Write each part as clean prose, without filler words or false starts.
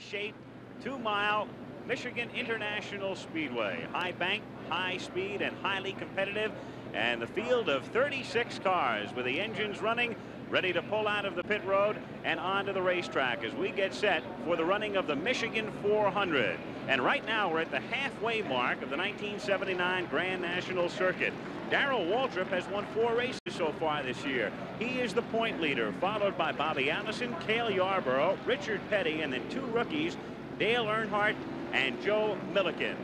D-shaped 2-mile Michigan International Speedway. High bank, high speed, and highly competitive. And the field of 36 cars with the engines running, ready to pull out of the pit road and onto the racetrack as we get set for the running of the Michigan 400. And right now we're at the halfway mark of the 1979 Grand National Circuit. Darrell Waltrip has won 4 races so far this year. He is the point leader, followed by Bobby Allison, Cale Yarborough, Richard Petty, and then 2 rookies, Dale Earnhardt and Joe Milliken.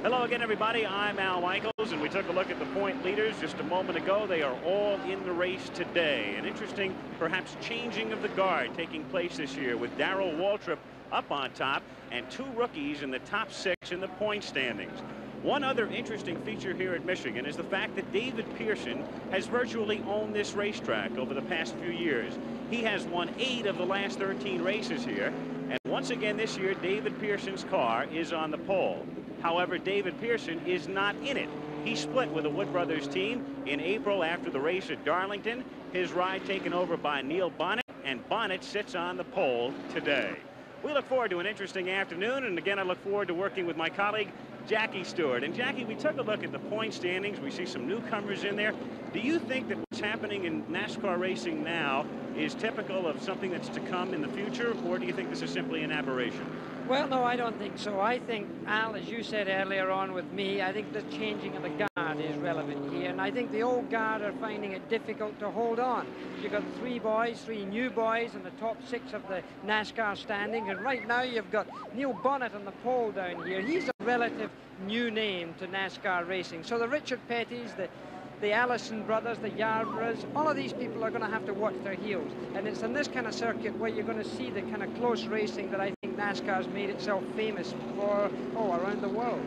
Hello again, everybody. I'm Al Michaels, and we took a look at the point leaders just a moment ago. They are all in the race today. An interesting, perhaps, changing of the guard taking place this year with Darrell Waltrip up on top and 2 rookies in the top 6 in the point standings. One other interesting feature here at Michigan is the fact that David Pearson has virtually owned this racetrack over the past few years. He has won 8 of the last 13 races here, and once again this year, David Pearson's car is on the pole. However, David Pearson is not in it. He split with the Wood Brothers team in April after the race at Darlington. His ride taken over by Neil Bonnet, and Bonnet sits on the pole today. We look forward to an interesting afternoon, and again, I look forward to working with my colleague, Jackie Stewart. And Jackie, we took a look at the point standings. We see some newcomers in there. Do you think that what's happening in NASCAR racing now is typical of something that's to come in the future, or do you think this is simply an aberration? Well, no, I don't think so. I think, Al, as you said earlier on with me, I think the changing of the guard is relevant here. And I think the old guard are finding it difficult to hold on. You've got 3 new boys in the top 6 of the NASCAR standings. And right now you've got Neil Bonnet on the pole down here. He's a relative new name to NASCAR racing. So the Richard Pettys, the Allison brothers, the Yarboroughs, all of these people are going to have to watch their heels. And it's in this kind of circuit where you're going to see the kind of close racing that I think NASCAR's made itself famous for, around the world.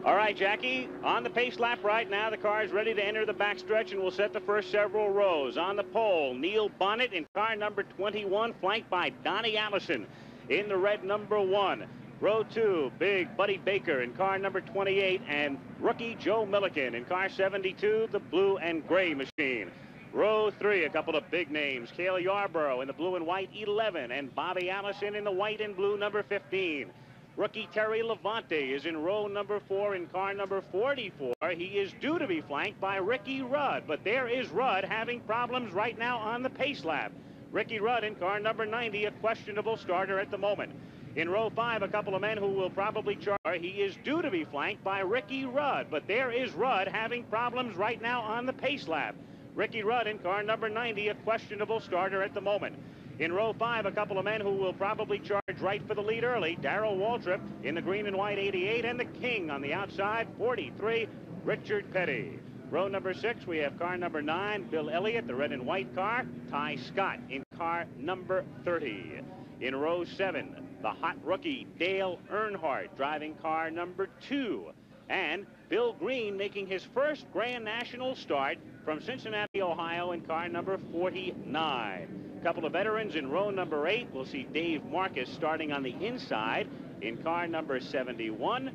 All right, Jackie, on the pace lap right now, the car is ready to enter the backstretch, and we'll set the first several rows. On the pole, Neil Bonnet in car number 21, flanked by Donnie Allison in the red number 1. Row 2, big Buddy Baker in car number 28, and rookie Joe Milliken in car 72, the blue and gray machine. Row 3, a couple of big names, Cale Yarborough in the blue and white 11, and Bobby Allison in the white and blue number 15. Rookie Terry Levante is in row number 4 in car number 44. He is due to be flanked by Ricky Rudd, but there is Rudd having problems right now on the pace lap. Ricky Rudd in car number 90, a questionable starter at the moment. In row 5, a couple of men who will probably charge. He is due to be flanked by Ricky Rudd, but there is Rudd having problems right now on the pace lap. Ricky Rudd in car number 90, a questionable starter at the moment. In row 5, a couple of men who will probably charge right for the lead early. Darrell Waltrip in the green and white 88, and the king on the outside 43, Richard Petty. Row number 6, we have car number 9, Bill Elliott, the red and white car. Ty Scott in car number 30. In row 7, the hot rookie Dale Earnhardt driving car number 2. And Bill Green making his first Grand National start from Cincinnati, Ohio in car number 49. A couple of veterans in row number 8. We'll see Dave Marcus starting on the inside in car number 71.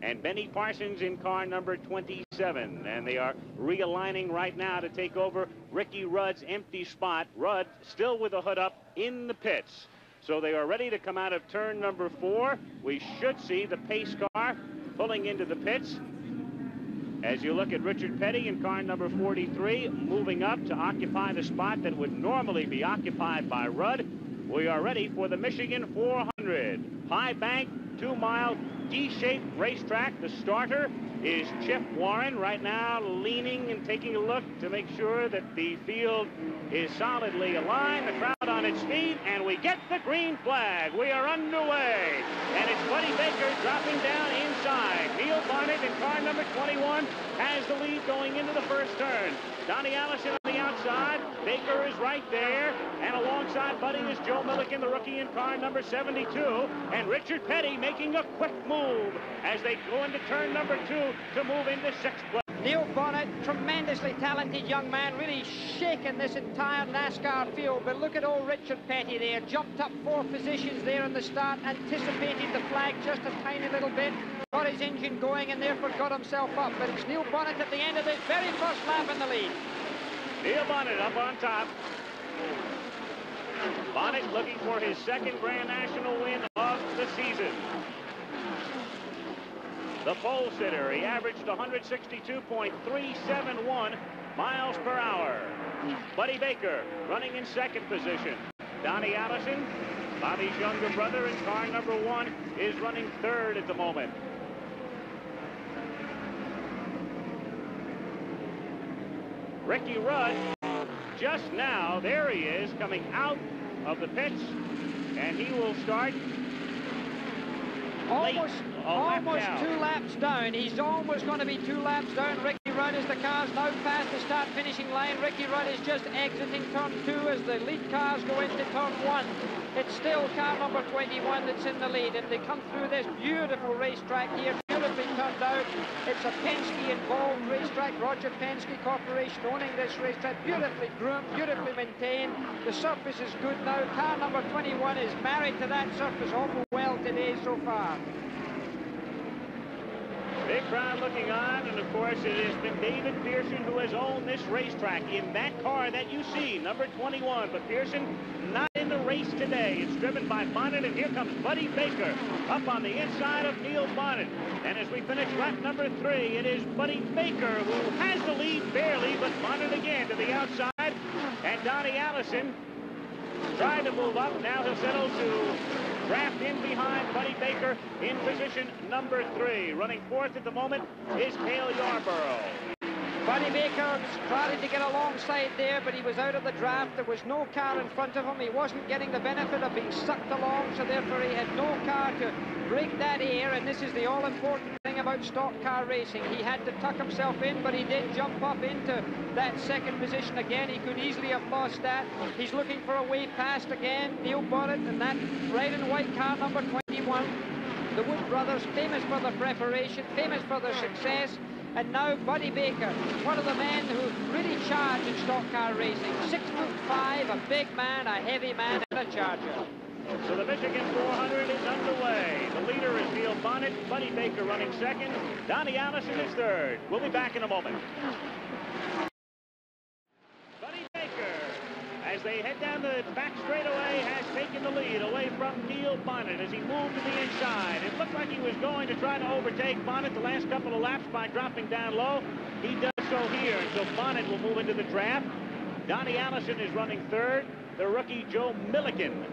And Benny Parsons in car number 27. And they are realigning right now to take over Ricky Rudd's empty spot. Rudd still with the hood up in the pits. So they are ready to come out of turn number 4. We should see the pace car pulling into the pits. As you look at Richard Petty in car number 43, moving up to occupy the spot that would normally be occupied by Rudd. We are ready for the Michigan 400. High bank, 2-mile, D-shaped racetrack. The starter is Chip Warren right now, leaning and taking a look to make sure that the field is solidly aligned. The crowd on its feet, and we get the green flag. We are underway, and it's Buddy Baker dropping down inside. Neil Bonnet in car number 21 has the lead going into the first turn. Donnie Allison on the outside. Baker is right there, and alongside Buddy is Joe Milliken, the rookie in car number 72, and Richard Petty making a quick move as they go into turn number 2 to move into 6th place. Neil Bonnet, tremendously talented young man, really shaking this entire NASCAR field. But look at old Richard Petty there, jumped up 4 positions there in the start, anticipated the flag just a tiny little bit, got his engine going and therefore got himself up. But it's Neil Bonnet at the end of this very first lap in the lead. Neil Bonnet up on top. Bonnet looking for his second Grand National win of the season. The pole sitter, he averaged 162.371 miles per hour. Buddy Baker running in second position. Donnie Allison, Bobby's younger brother in car number 1, is running third at the moment. Ricky Rudd, just now, there he is, coming out of the pits, and he will start almost 2 laps down. He's almost going to be 2 laps down. Ricky Rudd, as the cars now past the start finishing line. Ricky Rudd is just exiting turn 2 as the lead cars go into turn 1. It's still car number 21 that's in the lead, and they come through this beautiful racetrack here, beautifully turned out. It's a Penske-involved racetrack. Roger Penske Corporation owning this racetrack. Beautifully groomed, beautifully maintained. The surface is good now. Car number 21 is married to that surface awful well today so far. Big crowd looking on, and of course it has been David Pearson who has owned this racetrack in that car that you see, number 21. But Pearson not in the race today. It's driven by Bonnet, and here comes Buddy Baker up on the inside of Neil Bonnet. And as we finish lap number 3, it is Buddy Baker who has the lead barely, but Bonnet again to the outside. And Donnie Allison tried to move up. Now he'll settle to draft in behind Buddy Baker in position number 3. Running fourth at the moment is Cale Yarborough. Buddy Baker started to get alongside there, but he was out of the draft. There was no car in front of him. He wasn't getting the benefit of being sucked along, so therefore he had no car to break that air, and this is the all-important thing about stock car racing. He had to tuck himself in, but he did jump up into that second position again. He could easily have lost that. He's looking for a way past again, Neil Bonnet, and that red and white car number 21. The Wood brothers, famous for their preparation, famous for their success. And now Buddy Baker, one of the men who really charge in stock car racing. 6'5", a big man, a heavy man, and a charger. So the Michigan 400 is underway. The leader is Neil Bonnet, Buddy Baker running second, Donnie Allison is third. We'll be back in a moment. Buddy Baker, as they head down the back straightaway, has taken the lead away from Neil Bonnet as he moved to the inside. It looked like he was going to try to overtake Bonnet the last couple of laps by dropping down low. He does so here, and so Bonnet will move into the draft. Donnie Allison is running third. The rookie Joe Milliken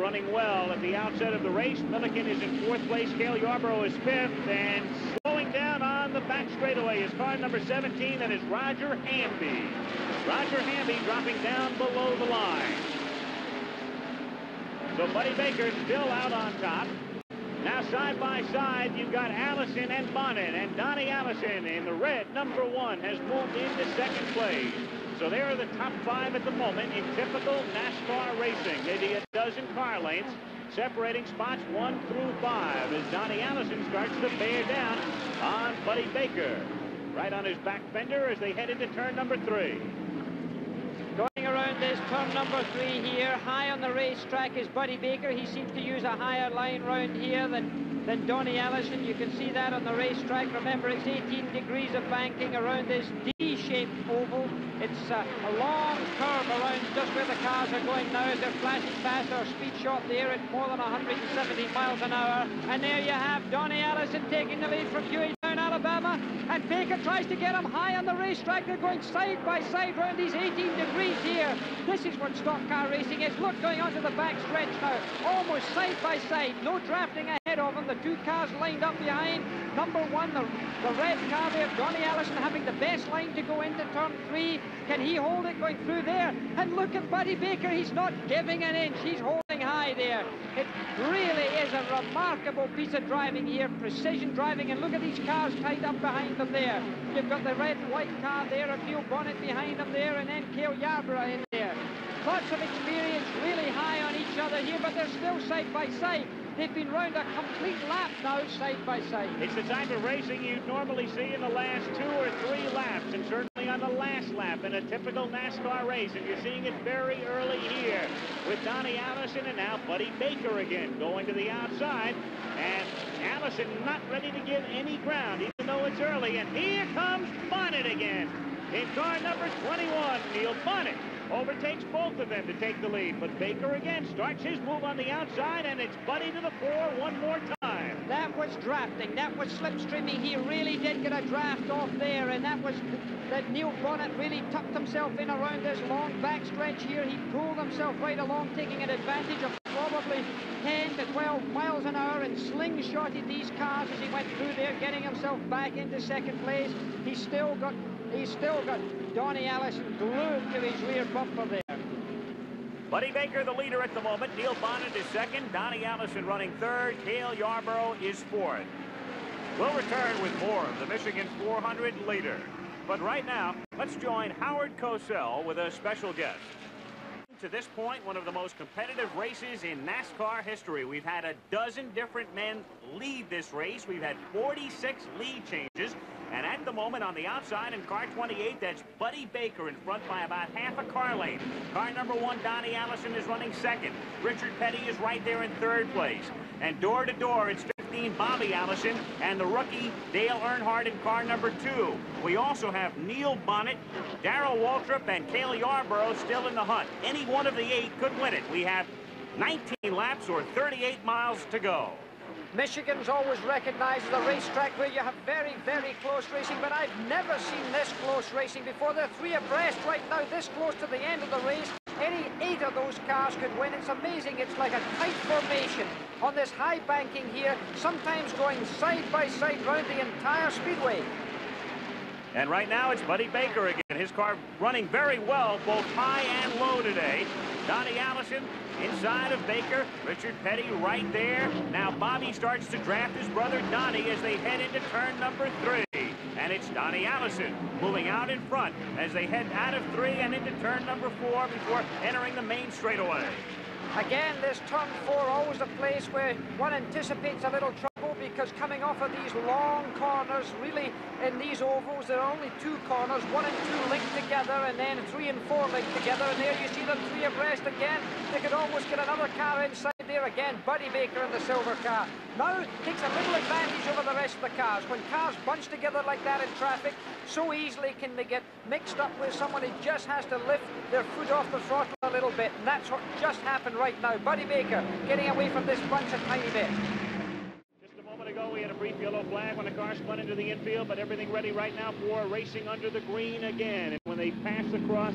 running well at the outset of the race. Milliken is in fourth place. Cale Yarborough is fifth, and slowing down on the back straightaway is car number 17. That is Roger Hamby. Roger Hamby dropping down below the line. So Buddy Baker still out on top. Now side by side, you've got Allison and Bonnet, and Donnie Allison in the red, number 1, has moved into second place. So there are the top 5 at the moment in typical NASCAR racing. Maybe a dozen car lengths separating spots 1 through 5 as Donnie Allison starts to bear down on Buddy Baker. Right on his back fender as they head into turn number 3. Going around this turn number 3 here, high on the racetrack is Buddy Baker. He seems to use a higher line round here than Donnie Allison. You can see that on the racetrack. Remember, it's 18 degrees of banking around this D-shaped oval. It's a long curve around just where the cars are going now as they're flashing past our speed shot there at more than 170 miles an hour. And there you have Donnie Allison taking the lead from Hueytown, Alabama. And Baker tries to get him high on the racetrack. They're going side by side around these 18 degrees here. This is what stock car racing is. Look, going onto the back stretch now. Almost side by side. No drafting ahead of them. The two cars lined up behind. Number 1, the red car there, Donnie Allison having the best line to go into turn 3. Can he hold it going through there? And look at Buddy Baker. He's not giving an inch. He's holding high there. It really is a remarkable piece of driving here. Precision driving. And look at these cars tied up behind them there. You've got the red and white car there, and Neil Bonnet behind them there, and then Cale Yarborough in there. Lots of experience, really high on each other here, but they're still side by side. They've been round a complete lap now, side by side. It's the type of racing you normally see in the last 2 or 3 laps, and certainly on the last lap in a typical NASCAR race. And you're seeing it very early here with Donnie Allison and now Buddy Baker again going to the outside. And Allison not ready to give any ground, even though it's early. And here comes Bonnet again in car number 21, Neil Bonnet. overtakes both of them to take the lead. But Baker again starts his move on the outside, and it's Buddy to the fore one more time. That was drafting. That was slipstreaming. He really did get a draft off there, and that Neil Bonnet really tucked himself in around this long backstretch here. He pulled himself right along, taking an advantage of probably 10 to 12 miles an hour, and slingshotted these cars as he went through there, getting himself back into second place. He's still got Donnie Allison glued to his rear bumper there. Buddy Baker, the leader at the moment. Neil Bonnet is second. Donnie Allison running third. Cale Yarborough is fourth. We'll return with more of the Michigan 400 leader. But right now, let's join Howard Cosell with a special guest. To this point, one of the most competitive races in NASCAR history. We've had a dozen different men lead this race. We've had 46 lead changes. And at the moment, on the outside in car 28, that's Buddy Baker in front by about half a car length. Car number 1, Donnie Allison, is running second. Richard Petty is right there in third place. And door to door, it's 15, Bobby Allison, and the rookie Dale Earnhardt in car number 2. We also have Neil Bonnet, Darrell Waltrip, and Cale Yarborough still in the hunt. Any one of the 8 could win it. We have 19 laps or 38 miles to go. Michigan's always recognized as a racetrack where you have very, very close racing, but I've never seen this close racing before. They're 3 abreast right now, this close to the end of the race. Any 8 of those cars could win. It's amazing. It's like a tight formation on this high banking here, sometimes going side by side round the entire speedway. And right now it's Buddy Baker again. His car running very well, both high and low today. Donnie Allison inside of Baker. Richard Petty right there. Now Bobby starts to draft his brother Donnie as they head into turn number 3. And it's Donnie Allison moving out in front as they head out of 3 and into turn number 4 before entering the main straightaway. Again, this turn 4 always a place where one anticipates a little trouble, because coming off of these long corners, really in these ovals, there are only 2 corners, 1 and 2 linked together, and then 3 and 4 linked together, and there you see them 3 abreast again. They could almost get another car inside there again. Buddy Baker in the silver car. Now takes a little advantage over the rest of the cars. When cars bunch together like that in traffic, so easily can they get mixed up with someone who just has to lift their foot off the throttle a little bit, and that's what just happened right now. Buddy Baker getting away from this bunch a tiny bit. Just a moment ago, we had a brief yellow flag when the car spun into the infield, but everything ready right now for racing under the green again. And when they pass across,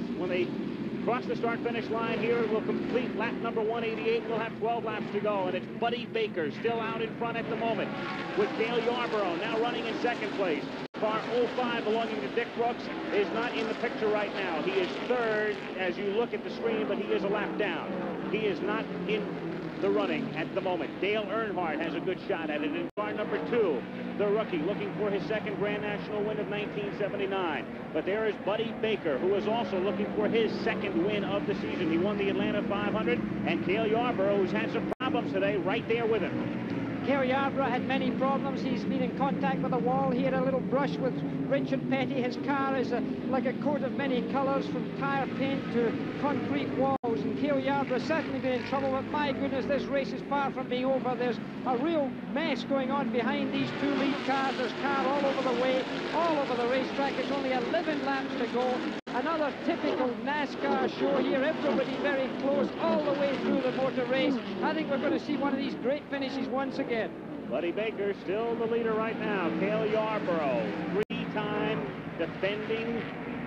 cross the start-finish line here, it will complete lap number 188. We'll have 12 laps to go, and it's Buddy Baker still out in front at the moment, with Cale Yarborough now running in second place. Car 05 belonging to Dick Brooks is not in the picture right now. He is third as you look at the screen, but he is a lap down. He is not in the running at the moment. Dale Earnhardt has a good shot at it in car number 2. The rookie looking for his second Grand National win of 1979. But there is Buddy Baker, who is also looking for his second win of the season. He won the Atlanta 500, and Cale Yarborough, who's had some problems today, right there with him. Cale Yarborough had many problems. He's been in contact with a wall. He had a little brush with Richard Petty. His car is like a coat of many colors, from tire paint to concrete walls. And Cale Yarborough certainly been in trouble, but my goodness, this race is far from being over. There's a real mess going on behind these 2 lead cars. There's cars all over the way, all over the racetrack. It's only 11 laps to go. Another typical NASCAR show here. Everybody very close all the way through the motor race. I think we're going to see one of these great finishes once again. Buddy Baker still the leader right now. Cale Yarborough, 3-time defending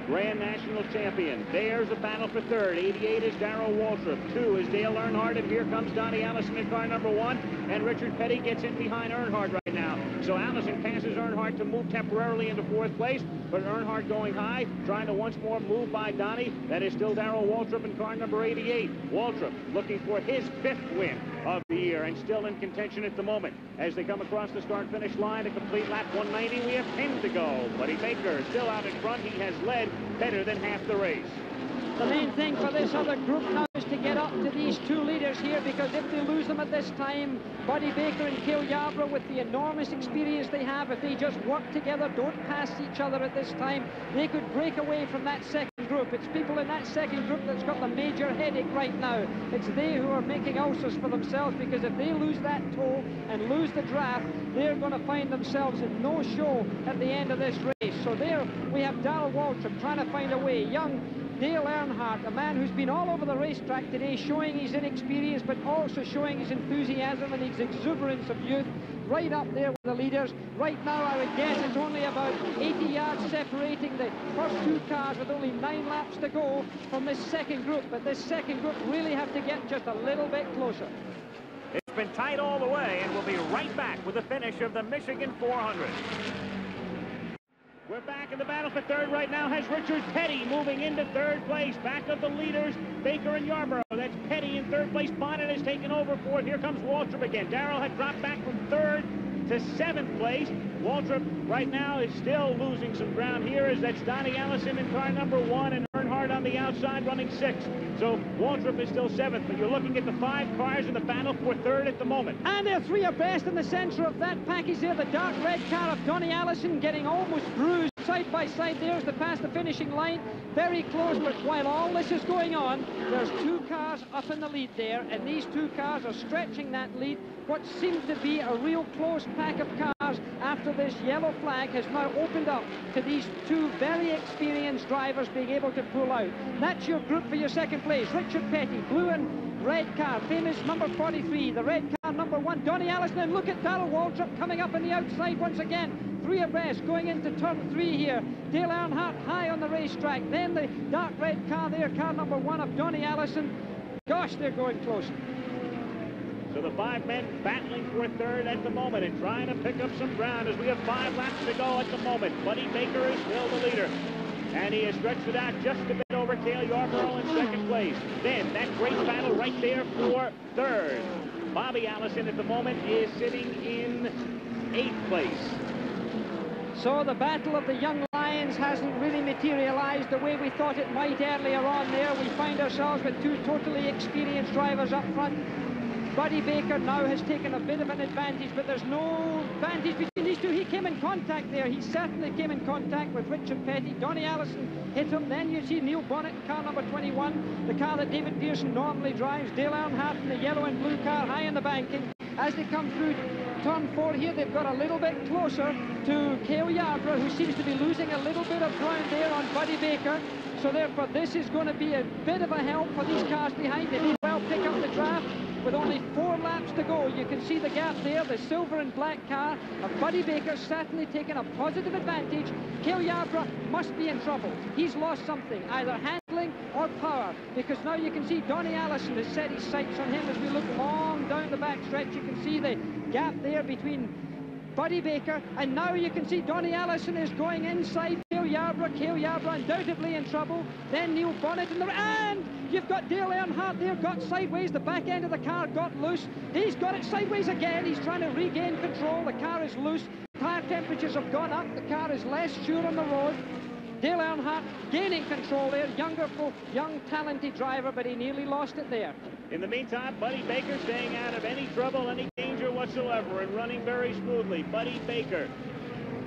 Grand National champion. There's a battle for third. 88 is Darrell Waltrip. 2 is Dale Earnhardt, and here comes Donnie Allison in car number 1, and Richard Petty gets in behind Earnhardt right now. So Allison passes Earnhardt to move temporarily into 4th place, but Earnhardt going high, trying to once more move by Donnie. That is still Darrell Waltrip in car number 88. Waltrip looking for his 5th win of the year, and still in contention at the moment. As they come across the start-finish line to complete lap 190, we have 10 to go. Buddy Baker still out in front. He has led better than half the race. The main thing for this other group now is to get up to these 2 leaders here, because if they lose them at this time, Buddy Baker and Cale Yarborough, with the enormous experience they have, if they just work together, don't pass each other at this time, they could break away from that second group. It's people in that second group that's got the major headache right now. It's they who are making ulcers for themselves, because if they lose that toe and lose the draft, they're going to find themselves in no show at the end of this race. So there we have Darrell Waltrip trying to find a way. Young Dale Earnhardt, a man who's been all over the racetrack today, showing his inexperience, but also showing his enthusiasm and his exuberance of youth, right up there with the leaders. Right now, I would guess it's only about 80 yards separating the first two cars with only 9 laps to go from this second group, but this second group really have to get just a little bit closer. It's been tight all the way, and we'll be right back with the finish of the Michigan 400. We're back in the battle for third right now. Has Richard Petty moving into third place. Back of the leaders, Baker and Yarborough. That's Petty in third place. Bonnet has taken over fourth. Here comes Waltrip again. Darrell had dropped back from third to 7th place. Waltrip right now is still losing some ground here, as that's Donnie Allison in car number 1 and Earnhardt on the outside running 6th. So Waltrip is still 7th, but you're looking at the 5 cars in the battle for third at the moment. And they're 3 abreast in the center of that package there. The dark red car of Donnie Allison getting almost bruised side by side. There's the past the finishing line. Very close, but while all this is going on, there's 2 cars up in the lead there, and these 2 cars are stretching that lead. What seems to be a real close pack of cars after this yellow flag has now opened up to these 2 very experienced drivers being able to pull out. That's your group for your second place. Richard Petty, blue and red car, famous number 43. The red car, number 1, Donnie Allison. And look at Darrell Waltrip coming up on the outside once again. 3 abreast going into turn 3 here. Dale Earnhardt high on the racetrack. Then the dark red car there, car number 1 of Donnie Allison. Gosh, they're going close. So the 5 men battling for third at the moment and trying to pick up some ground as we have 5 laps to go at the moment. Buddy Baker is still the leader, and he has stretched it out just a bit over Cale Yarborough in second place. Then that great battle right there for third. Bobby Allison at the moment is sitting in 8th place. So the battle of the young lions hasn't really materialized the way we thought it might earlier on there. We find ourselves with 2 totally experienced drivers up front. Buddy Baker now has taken a bit of an advantage, but there's no advantage between these 2. He came in contact there. He certainly came in contact with Richard Petty. Donnie Allison hit him. Then you see Neil Bonnet in car number 21, the car that David Pearson normally drives. Dale Earnhardt in the yellow and blue car high in the banking. As they come through turn 4 here, they've got a little bit closer to Cale Yarborough, who seems to be losing a little bit of ground there on Buddy Baker. So therefore, this is going to be a bit of a help for these cars behind. They may well pick up the draft. With only 4 laps to go, you can see the gap there. The silver and black car of Buddy Baker certainly taking a positive advantage. Cale Yarborough must be in trouble. He's lost something, either handling or power, because now you can see Donnie Allison has set his sights on him. As we look long down the back stretch, you can see the gap there between Buddy Baker, and now you can see Donnie Allison is going inside Cale Yarborough. Cale Yarborough undoubtedly in trouble. Then Neil Bonnet in the... And you've got Dale Earnhardt there, got sideways. The back end of the car got loose. He's got it sideways again. He's trying to regain control. The car is loose. Tire temperatures have gone up. The car is less sure on the road. Dale Earnhardt gaining control there. Young, talented driver, but he nearly lost it there. In the meantime, Buddy Baker staying out of any trouble, any danger whatsoever, and running very smoothly. Buddy Baker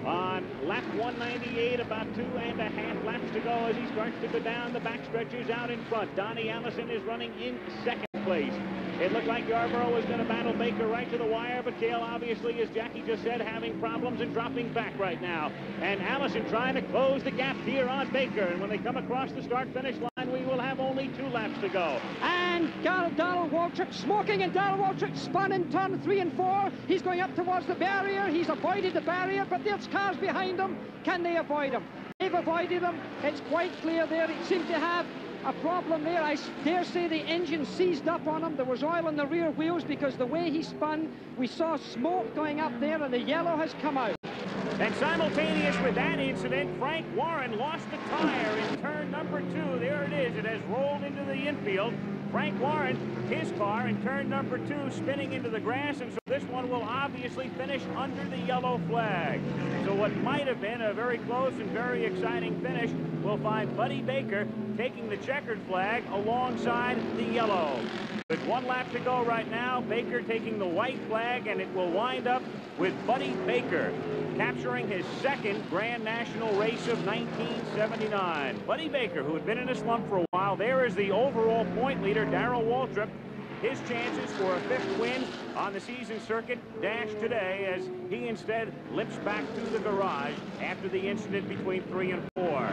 on lap 198, about 2.5 laps to go as he starts to go down the back stretches out in front. Donnie Allison is running in second place. It looked like Yarborough was going to battle Baker right to the wire, but Cale, obviously, as Jackie just said, having problems and dropping back right now. And Allison trying to close the gap here on Baker. And when they come across the start-finish line, we will have only 2 laps to go. And Darrell Waltrip smoking, and Darrell Waltrip spun in turn 3 and 4. He's going up towards the barrier. He's avoided the barrier, but there's cars behind him. Can they avoid him? They've avoided him. It's quite clear there. It seemed to have a problem there. I dare say the engine seized up on him. There was oil on the rear wheels because the way he spun, we saw smoke going up there, and the yellow has come out. And simultaneous with that incident, Frank Warren lost the tire in turn number 2. There it is. It has rolled into the infield. Frank Warren, his car in turn number 2, spinning into the grass, and so this one will obviously finish under the yellow flag. So what might have been a very close and very exciting finish will find Buddy Baker taking the checkered flag alongside the yellow. With 1 lap to go right now, Baker taking the white flag, and it will wind up with Buddy Baker capturing his 2nd Grand National race of 1979. Buddy Baker, who had been in a slump for a while, there is the overall point leader, Darrell Waltrip. His chances for a 5th win on the season circuit dashed today as he instead limps back to the garage after the incident between 3 and 4.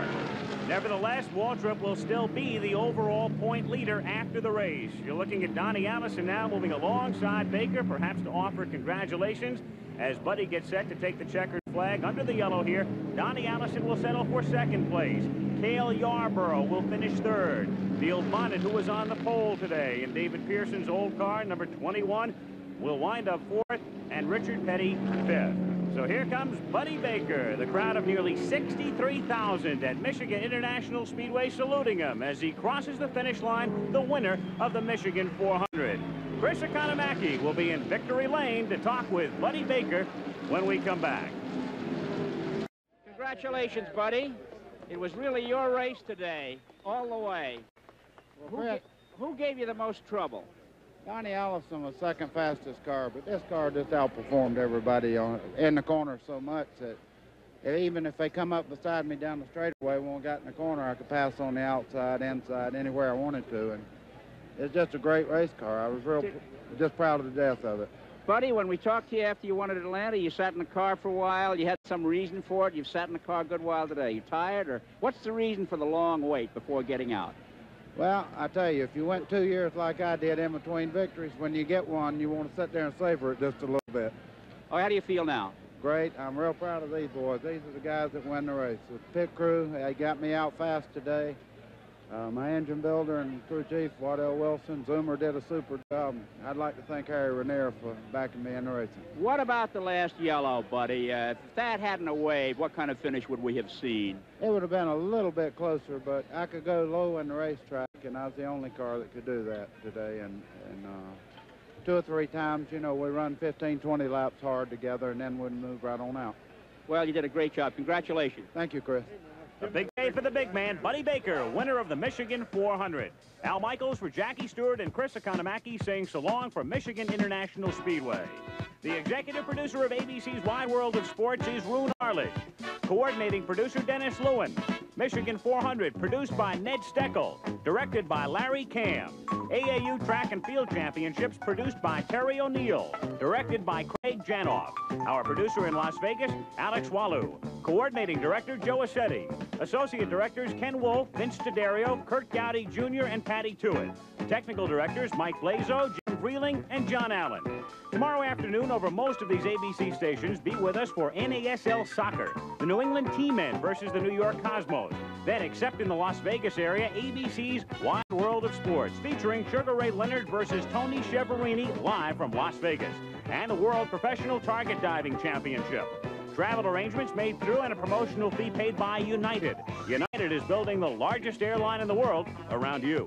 Nevertheless, Waltrip will still be the overall point leader after the race. You're looking at Donnie Allison now moving alongside Baker, perhaps to offer congratulations as Buddy gets set to take the checkered flag under the yellow here. Donnie Allison will settle for second place. Cale Yarborough will finish third. Neil Bonnet, who was on the pole today in David Pearson's old car, number 21, will wind up fourth, and Richard Petty fifth. So here comes Buddy Baker, the crowd of nearly 63,000 at Michigan International Speedway saluting him as he crosses the finish line, the winner of the Michigan 400. Chris Economaki will be in victory lane to talk with Buddy Baker when we come back. Congratulations, Buddy. It was really your race today, all the way. Well, who gave you the most trouble? Donnie Allison was second fastest car, but this car just outperformed everybody in the corner so much that even if they come up beside me down the straightaway, when we got in the corner, I could pass on the outside, inside, anywhere I wanted to. And it's just a great race car. I was just proud of the death of it. Buddy, when we talked to you after you won at Atlanta, you sat in the car for a while. You had some reason for it. You've sat in the car a good while today. You tired, or what's the reason for the long wait before getting out? Well, I tell you, if you went 2 years like I did in between victories, when you get one, you want to sit there and savor it just a little bit. Oh, how do you feel now? Great. I'm real proud of these boys. These are the guys that win the race. The pit crew, they got me out fast today. My engine builder and crew chief, Waddell Wilson, Zoomer did a super job. I'd like to thank Harry Ranier for backing me in the racing. What about the last yellow, Buddy? If that hadn't a wave, what kind of finish would we have seen? It would have been a little bit closer, but I could go low in the racetrack, and I was the only car that could do that today. And 2 or 3 times, you know, we run 15, 20 laps hard together, and then we'd move right on out. Well, you did a great job. Congratulations. Thank you, Chris. A big day for the big man, Buddy Baker, winner of the Michigan 400. Al Michaels for Jackie Stewart and Chris Economaki saying so long from Michigan International Speedway. The executive producer of ABC's Wide World of Sports is Roone Arledge. Coordinating producer Dennis Lewin. Michigan 400 produced by Ned Steckel. Directed by Larry Cam. AAU Track and Field Championships produced by Terry O'Neill. Directed by Craig Janoff. Our producer in Las Vegas, Alex Walu. Coordinating director Joe Assetti. Associate directors Ken Wolf, Vince D'Addario, Kurt Gowdy Jr., and Patty Tewitt. Technical directors Mike Blazo, Jim Freeling, and John Allen. Tomorrow afternoon over most of these ABC stations, be with us for NASL Soccer. The New England T-Men versus the New York Cosmos. Then, except in the Las Vegas area, ABC's Wide World of Sports, featuring Sugar Ray Leonard versus Tony Schiavone live from Las Vegas. And the World Professional Target Diving Championship. Travel arrangements made through and a promotional fee paid by United. United is building the largest airline in the world around you.